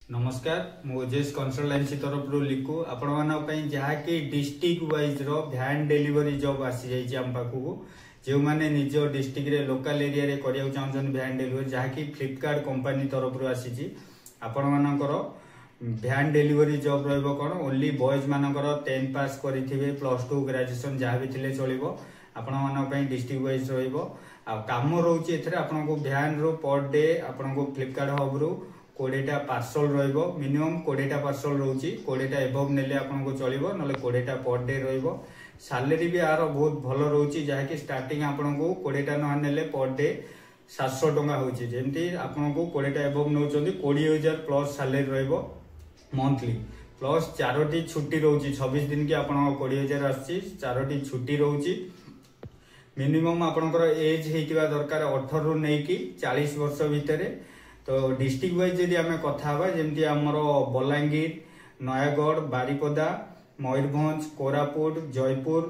नमस्कार मु ओजेएस कंसल्टेंसी तरफ लिखु आपण मानी जहाँकि डिस्ट्रिक्ट वाइज रो भैन डिलीवरी जॉब आसी जाइए आम पाखक जो मैंने निज डिस्ट्रिक्ट रे लोकल एरिया रे करिया चाहछन भैन डिलीवरी जहाँकि फ्लिपकार्ट कंपनी तरफ आसी आपण मानकर भैन डिलीवरी जॉब रहिबो कोन ओनली बॉयज मानकर 10 पास करिथिबे +2 ग्रेजुएशन जहाँ भी थिले चलिबो आपण मानक पई डिस्ट्रिक्ट वाइज रहिबो आ काम रहउची एथरे आपण को भैन रो पर डे आपण को फ्लिपकार्ट हब रो 20टा पार्सल रहिबो मिनिमम 20टा पार्सल रहउची 20टा एबव नेले आपण को चलिबो नले 20टा पर डे रहिबो सैलरी भी आरो बहुत भलो रहउची जहा कि स्टार्टिंग आपण को 20टा न नेले पर डे 700 टका होची जेंती आपण को 20टा एबव नउचंदी 20000 प्लस सैलरी रहिबो मंथली प्लस 4टी छुट्टी रहउची 26 दिन के आपण 20000 आसी 4टी छुट्टी रहउची मिनिमम आपनकर एज हेतिबा दरकार 18 रु नै कि 40 वर्ष भितरे तो डिस्ट्रिक्ट वाइज जदि आमे कथा हबा जेमति हमरो बलांगीर नयागढ़ बारिपदा मयूरभंज कोरापुट जयपुर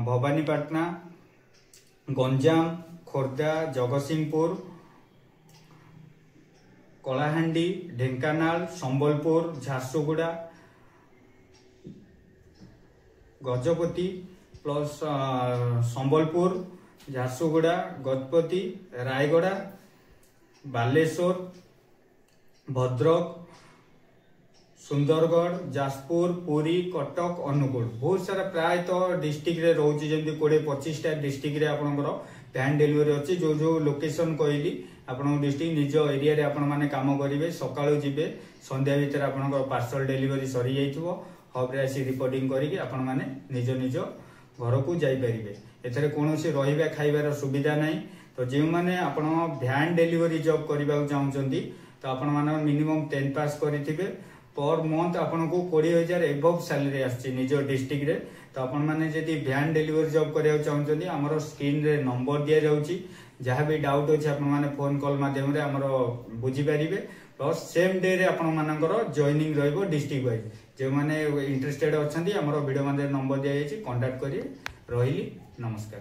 भवानीपाटना गंजाम खोर्धा जगतसिंहपुर कलाहांडी ढेंकानाल संबलपुर झारसुगुड़ा गजपति प्लस संबलपुर झारसुगुड़ा गजपति रायगड़ा बालेश्वर भद्रक सुंदरगढ़ जाजपुर पुरी कटक अनुगुल बहुत सारा प्रायतः डिस्ट्रिक्ट रे रोची जेमती 20-25टा डिस्ट्रिक्ट रे आपनकर भैन डिलीवरी अच्छी जो जो लोकेशन कहली आपन डिस्ट्रिक्ट निज एरिया रे आपण माने काम करिवे सकाळू जिवे संध्या भीतर आपनकर पार्सल डिलीवरी सरी जाइथिबो हब रे आसी रिपोर्टिंग करिके आपण माने निज निज घर को जाई परिबे एथरे कोनोसी रहिबा खाइबार सुविधा नाही तो जो मैंने आपण भैन डिलीवरी जॉब करबा चाहछंती तो आपण माने मिनिमम 10 पास करिथिबे पर मंथ आपण को 20000 एबव सैलरी आछि निज डिस्ट्रिक्ट रे तो आपण माने जदी भैन डिलीवरी जॉब करिया चाहछंती हमरो स्क्रीन रे नंबर दिया जाउची जहाँ भी डाउट अछि आपण माने फोन कॉल माध्यम रे हमरो बुझी परिबे प्लस सेम डे रे आपण मानकर जॉइनिंग रहइबो डिस्ट्रिक्ट वाइज जो माने इंटरेस्टेड अछंती हमरो वीडियो माने नंबर दिया जायछि कांटेक्ट करिए रहिली नमस्कार।